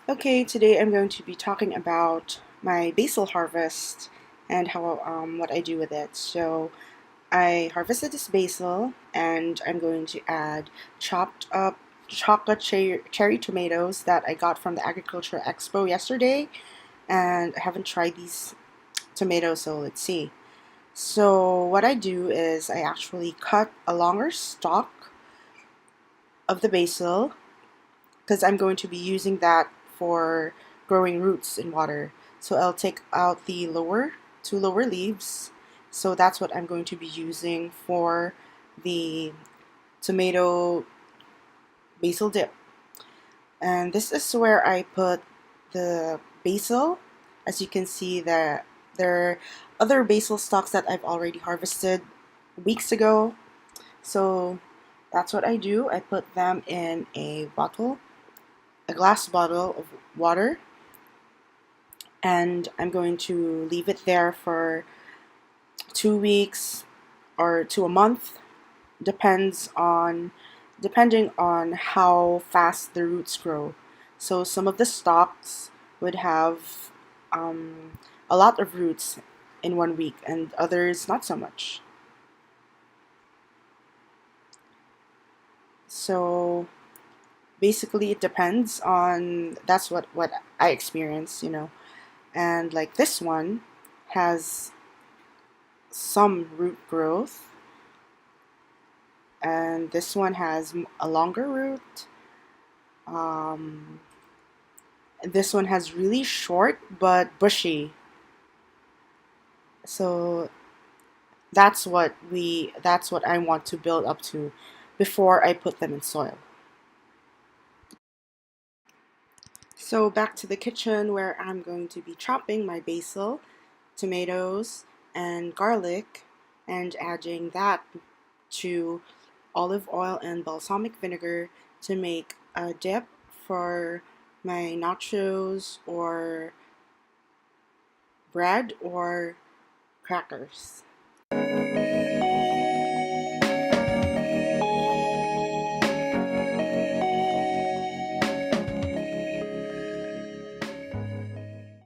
Okay, today I'm going to be talking about my basil harvest and how what I do with it. So I harvested this basil and I'm going to add chopped up chocolate cherry tomatoes that I got from the Agriculture Expo yesterday, and I haven't tried these tomatoes, so let's see. So what I do is I actually cut a longer stalk of the basil because I'm going to be using that for growing roots in water. So I'll take out the two lower leaves. So that's what I'm going to be using for the tomato basil dip. And this is where I put the basil. As you can see, there are other basil stalks that I've already harvested weeks ago. So that's what I do. I put them in a glass bottle of water, and I'm going to leave it there for 2 weeks or to a month, depends on depending on how fast the roots grow. So some of the stalks would have a lot of roots in 1 week, and others not so much. So basically, it depends on that's what I experience. And like this one has some root growth, and this one has a longer root. Um, this one has really short but bushy. So that's what I want to build up to before I put them in soil. So back to the kitchen where I'm going to be chopping my basil, tomatoes, and garlic, and adding that to olive oil and balsamic vinegar to make a dip for my nachos or bread or crackers.